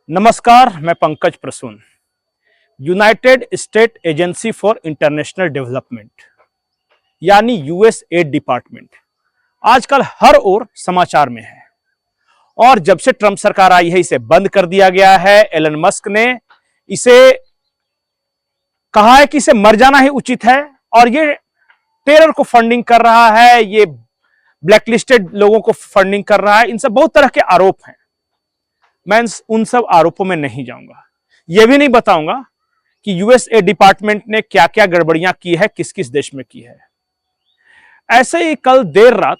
नमस्कार, मैं Pankaj Prasoon. United State agency for international development यानी यूएसएड डिपार्टमेंट आजकल हर ओर समाचार में है और जब से ट्रंप सरकार आई है इसे बंद कर दिया गया है। एलन मस्क ने इसे कहा है कि इसे मर जाना ही उचित है और ये टेरर को फंडिंग कर रहा है, ये ब्लैकलिस्टेड लोगों को फंडिंग कर रहा है। इन सब बहुत तरह के आरोप हैं। मैं उन सब आरोपों में नहीं जाऊंगा। यह भी नहीं बताऊंगा कि यूएसए डिपार्टमेंट ने क्या क्या गड़बड़ियां की है, किस किस देश में की है। ऐसे ही कल देर रात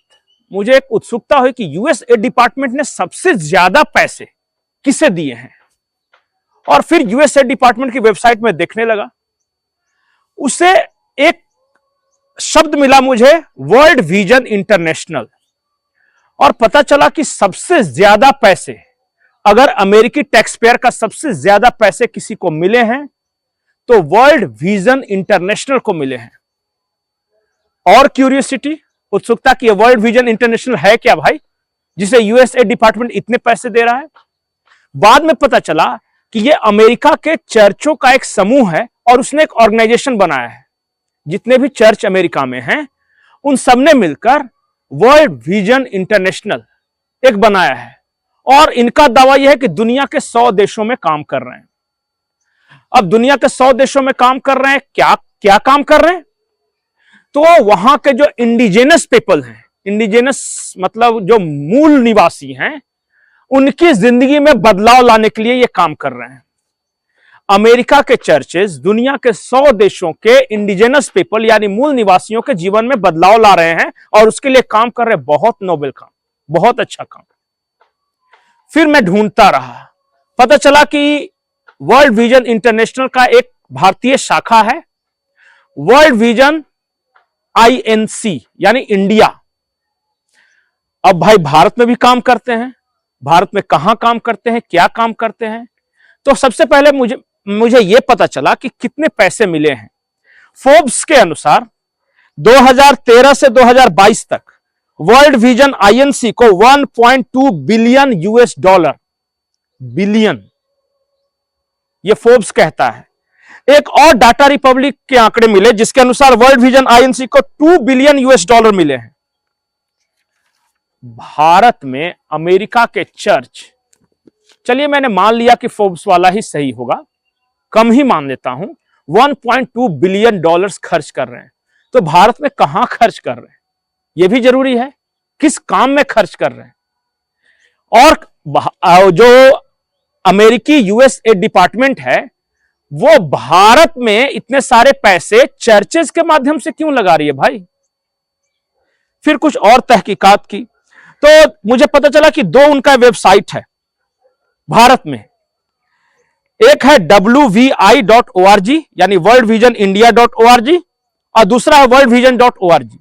मुझे एक उत्सुकता हुई कि यूएसए डिपार्टमेंट ने सबसे ज्यादा पैसे किसे दिए हैं और फिर यूएसए डिपार्टमेंट की वेबसाइट में देखने लगा। उसे एक शब्द मिला मुझे, वर्ल्ड विजन इंटरनेशनल, और पता चला कि सबसे ज्यादा पैसे, अगर अमेरिकी टैक्स पेयर का सबसे ज्यादा पैसे किसी को मिले हैं तो वर्ल्ड विजन इंटरनेशनल को मिले हैं। और क्यूरियोसिटी, उत्सुकता की वर्ल्ड विजन इंटरनेशनल है क्या भाई, जिसे यूएसए डिपार्टमेंट इतने पैसे दे रहा है। बाद में पता चला कि यह अमेरिका के चर्चों का एक समूह है और उसने एक ऑर्गेनाइजेशन बनाया है। जितने भी चर्च अमेरिका में हैं उन सबने मिलकर वर्ल्ड विजन इंटरनेशनल एक बनाया है और इनका दावा यह है कि दुनिया के 100 देशों में काम कर रहे हैं। अब दुनिया के 100 देशों में काम कर रहे हैं, क्या क्या काम कर रहे हैं? तो वहां के जो इंडिजिनस पीपल हैं, इंडिजिनस मतलब जो मूल निवासी हैं, उनकी जिंदगी में बदलाव लाने के लिए ये काम कर रहे हैं। अमेरिका के चर्चेस दुनिया के 100 देशों के इंडिजिनस पीपल यानी मूल निवासियों के जीवन में बदलाव ला रहे हैं और उसके लिए काम कर रहे हैं। बहुत नोबेल काम, बहुत अच्छा काम। फिर मैं ढूंढता रहा, पता चला कि वर्ल्ड विजन इंटरनेशनल का एक भारतीय शाखा है, वर्ल्ड विजन आईएनसी यानी इंडिया। अब भाई भारत में भी काम करते हैं। भारत में कहां काम करते हैं, क्या काम करते हैं? तो सबसे पहले मुझे यह पता चला कि कितने पैसे मिले हैं। फोर्ब्स के अनुसार 2013 से 2022 तक वर्ल्ड विजन आईएनसी को 1.2 बिलियन यूएस डॉलर, बिलियन, यह फोर्ब्स कहता है। एक और डाटा रिपब्लिक के आंकड़े मिले जिसके अनुसार वर्ल्ड विजन आईएनसी को 2 बिलियन यूएस डॉलर मिले हैं। भारत में अमेरिका के चर्च, चलिए मैंने मान लिया कि फोर्ब्स वाला ही सही होगा, कम ही मान लेता हूं, 1.2 बिलियन डॉलर्स खर्च कर रहे हैं। तो भारत में कहां खर्च कर रहे हैं यह भी जरूरी है, किस काम में खर्च कर रहे हैं। और जो अमेरिकी यूएसए डिपार्टमेंट है वो भारत में इतने सारे पैसे चर्चेस के माध्यम से क्यों लगा रही है भाई। फिर कुछ और तहकीकात की तो मुझे पता चला कि दो उनका वेबसाइट है भारत में। एक है wvi.org यानी worldvisionindia.org और दूसरा है worldvision.org।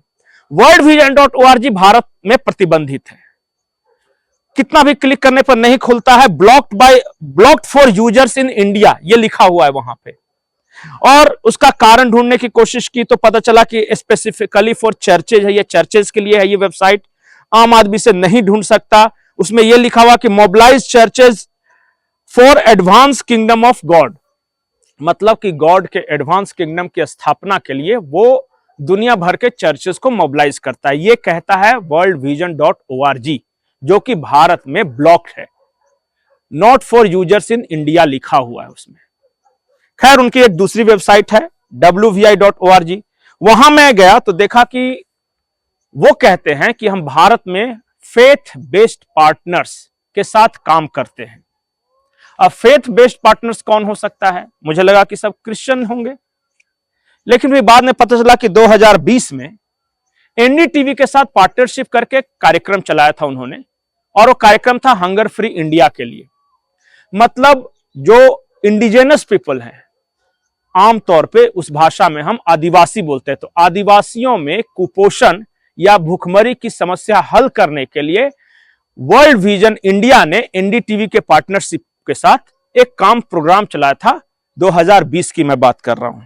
worldvision.org भारत में प्रतिबंधित है, कितना भी क्लिक करने पर नहीं खुलता है। Blocked for users in India ये लिखा हुआ है वहां पे। और उसका कारण ढूंढने की कोशिश की तो पता चला कि स्पेसिफिकली फॉर चर्चेज है, ये चर्चेज के लिए है। ये वेबसाइट आम आदमी से नहीं ढूंढ सकता। उसमें यह लिखा हुआ कि mobilize churches for advance kingdom of God, मतलब कि गॉड के एडवांस किंगडम की स्थापना के लिए वो दुनिया भर के चर्चेस को मोबिलाइज करता है। ये कहता है worldvision.org जो कि भारत में ब्लॉक्ड है। Not for users in India लिखा हुआ है उसमें। खैर उनकी एक दूसरी वेबसाइट है wvi.org। वहां मैं गया तो देखा कि वो कहते हैं कि हम भारत में फेथ बेस्ड पार्टनर्स के साथ काम करते हैं। अब फेथ बेस्ड पार्टनर्स कौन हो सकता है? मुझे लगा कि सब क्रिश्चियन होंगे, लेकिन फिर बाद में पता चला कि 2020 में एनडीटीवी के साथ पार्टनरशिप करके कार्यक्रम चलाया था उन्होंने, और वो कार्यक्रम था हंगर फ्री इंडिया के लिए। मतलब जो इंडिजिनस पीपल हैं, आमतौर पे उस भाषा में हम आदिवासी बोलते हैं, तो आदिवासियों में कुपोषण या भूखमरी की समस्या हल करने के लिए वर्ल्ड विजन इंडिया ने एनडीटीवी के पार्टनरशिप के साथ एक काम प्रोग्राम चलाया था। 2020 की मैं बात कर रहा हूं।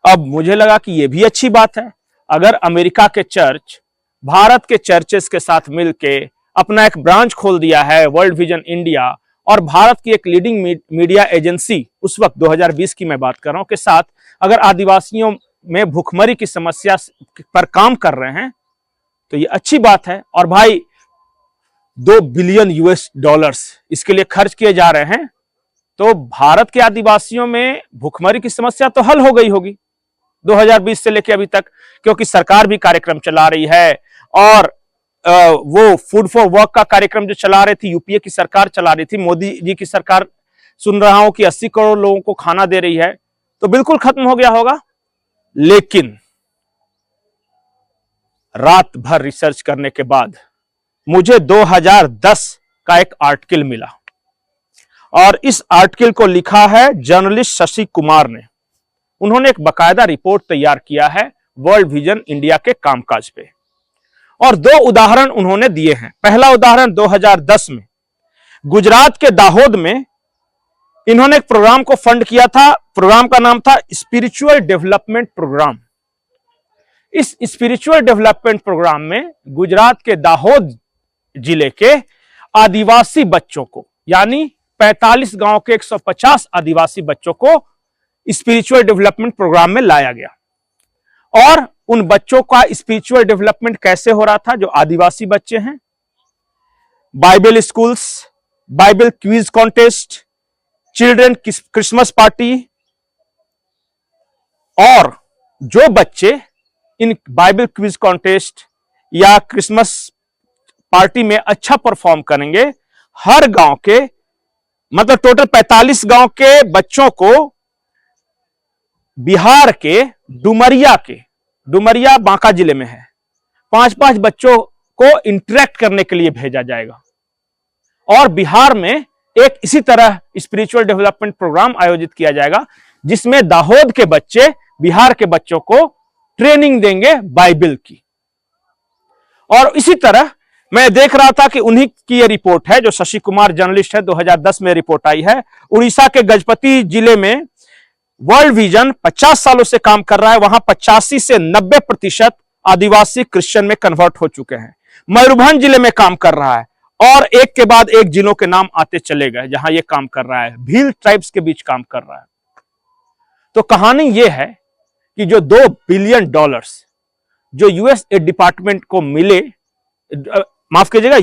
अब मुझे लगा कि यह भी अच्छी बात है, अगर अमेरिका के चर्च भारत के चर्चेस के साथ मिलके अपना एक ब्रांच खोल दिया है वर्ल्ड विजन इंडिया और भारत की एक लीडिंग मीडिया एजेंसी, उस वक्त 2020 की मैं बात कर रहा हूं, के साथ अगर आदिवासियों में भूखमरी की समस्या पर काम कर रहे हैं तो ये अच्छी बात है। और भाई 2 बिलियन यूएस डॉलर्स इसके लिए खर्च किए जा रहे हैं, तो भारत के आदिवासियों में भूखमरी की समस्या तो हल हो गई होगी 2020 से लेकर अभी तक, क्योंकि सरकार भी कार्यक्रम चला रही है। और वो फूड फॉर वर्क का कार्यक्रम जो चला रही थी, यूपीए की सरकार चला रही थी, मोदी जी की सरकार, सुन रहा हूं कि 80 करोड़ लोगों को खाना दे रही है, तो बिल्कुल खत्म हो गया होगा। लेकिन रात भर रिसर्च करने के बाद मुझे 2010 का एक आर्टिकल मिला, और इस आर्टिकल को लिखा है जर्नलिस्ट शशि कुमार ने। उन्होंने एक बकायदा रिपोर्ट तैयार किया है वर्ल्ड विजन इंडिया के कामकाज पे, और 2 उदाहरण उन्होंने दिए हैं। पहला उदाहरण 2010 में गुजरात के दाहोद में इन्होंने एक प्रोग्राम को फंड किया था। प्रोग्राम का नाम था स्पिरिचुअल डेवलपमेंट प्रोग्राम। इस स्पिरिचुअल डेवलपमेंट प्रोग्राम में गुजरात के दाहोद जिले के आदिवासी बच्चों को, यानी 45 गांव के 150 आदिवासी बच्चों को स्पिरिचुअल डेवलपमेंट प्रोग्राम में लाया गया। और उन बच्चों का स्पिरिचुअल डेवलपमेंट कैसे हो रहा था? जो आदिवासी बच्चे हैं, Bible schools, Bible quiz contest, children Christmas party, और जो बच्चे इन बाइबल क्विज कॉन्टेस्ट या क्रिसमस पार्टी में अच्छा परफॉर्म करेंगे, हर गांव के, मतलब टोटल 45 गांव के बच्चों को बिहार के डुमरिया बांका जिले में है, 5-5 बच्चों को इंटरेक्ट करने के लिए भेजा जाएगा। और बिहार में एक इसी तरह स्पिरिचुअल डेवलपमेंट प्रोग्राम आयोजित किया जाएगा, जिसमें दाहोद के बच्चे बिहार के बच्चों को ट्रेनिंग देंगे बाइबल की। और इसी तरह मैं देख रहा था कि उन्हीं की ये रिपोर्ट है, जो शशि कुमार जर्नलिस्ट है, 2010 में रिपोर्ट आई है। उड़ीसा के गजपति जिले में वर्ल्ड विजन 50 सालों से काम कर रहा है। वहां 85 से 90% आदिवासी क्रिश्चियन में कन्वर्ट हो चुके हैं। मयूरभंज जिले में काम कर रहा है, और एक के बाद एक जिलों के नाम आते चले गए जहां ये काम कर रहा है। भील ट्राइब्स के बीच काम कर रहा है। तो कहानी ये है कि जो 2 बिलियन डॉलर्स जो यूएस डिपार्टमेंट को मिले, माफ कीजिएगा,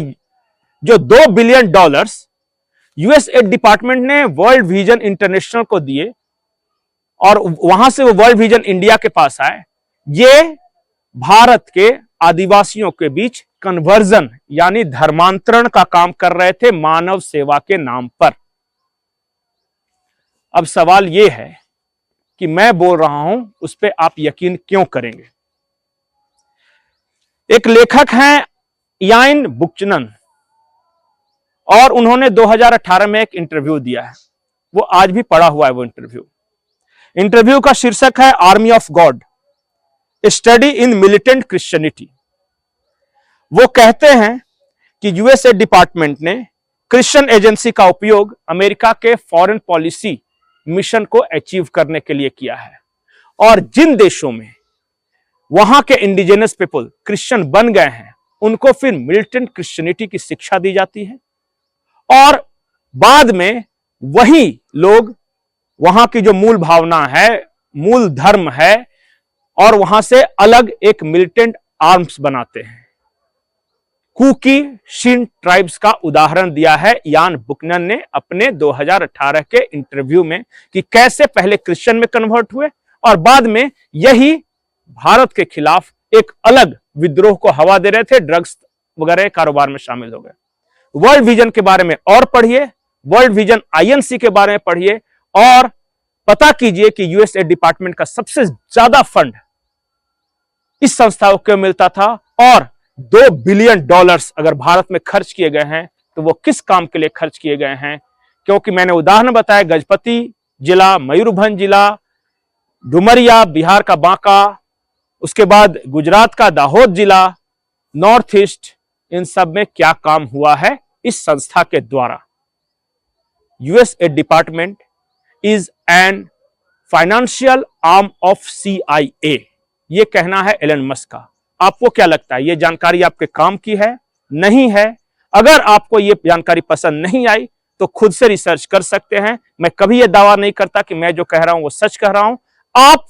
जो 2 बिलियन डॉलर्स यूएस डिपार्टमेंट ने वर्ल्ड विजन इंटरनेशनल को दिए और वहां से वो वर्ल्ड विजन इंडिया के पास आए, ये भारत के आदिवासियों के बीच कन्वर्जन यानी धर्मांतरण का काम कर रहे थे, मानव सेवा के नाम पर। अब सवाल यह है कि मैं बोल रहा हूं उस पर आप यकीन क्यों करेंगे? एक लेखक हैं याइन बुकचनन, और उन्होंने 2018 में एक इंटरव्यू दिया है, वो आज भी पड़ा हुआ है वो इंटरव्यू का शीर्षक है army of God, study in militant Christianity. वो कहते हैं कि यूएसए डिपार्टमेंट ने क्रिश्चियन एजेंसी का उपयोग अमेरिका के फॉरेन पॉलिसी मिशन को अचीव करने के लिए किया है, और जिन देशों में वहां के इंडिजिनस पीपल क्रिश्चियन बन गए हैं, उनको फिर मिलिटेंट क्रिश्चियनिटी की शिक्षा दी जाती है, और बाद में वही लोग वहां की जो मूल भावना है, मूल धर्म है, और वहां से अलग एक मिलिटेंट आर्म्स बनाते हैं। कुकी शिन ट्राइब्स का उदाहरण दिया है यान बुकनन ने अपने 2018 के इंटरव्यू में, कि कैसे पहले क्रिश्चियन में कन्वर्ट हुए और बाद में यही भारत के खिलाफ एक अलग विद्रोह को हवा दे रहे थे, ड्रग्स वगैरह कारोबार में शामिल हो गए। वर्ल्ड विजन के बारे में और पढ़िए, वर्ल्ड विजन आईएनसी के बारे में पढ़िए, और पता कीजिए कि यूएसए डिपार्टमेंट का सबसे ज्यादा फंड इस संस्था को मिलता था, और 2 बिलियन डॉलर्स अगर भारत में खर्च किए गए हैं तो वो किस काम के लिए खर्च किए गए हैं? क्योंकि मैंने उदाहरण बताया, गजपति जिला, मयूरभंज जिला, डुमरिया बिहार का बांका, उसके बाद गुजरात का दाहोद जिला, नॉर्थ ईस्ट, इन सब में क्या काम हुआ है इस संस्था के द्वारा। USA department is an financial arm of CIA, ये कहना है एलन मस्क का। आपको क्या लगता है, ये जानकारी आपके काम की है, नहीं है? अगर आपको ये जानकारी पसंद नहीं आई तो खुद से रिसर्च कर सकते हैं। मैं कभी यह दावा नहीं करता कि मैं जो कह रहा हूं वो सच कह रहा हूं। आप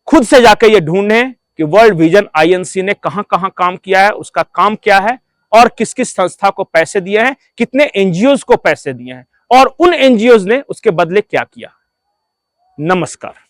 खुद से जाकर ये ढूंढें कि वर्ल्ड विजन आईएनसी ने कहां कहां काम किया है, उसका काम क्या है और किस किस संस्था को पैसे दिए हैं, कितने एनजीओज को पैसे दिए हैं और उन एनजीओज ने उसके बदले क्या किया। नमस्कार।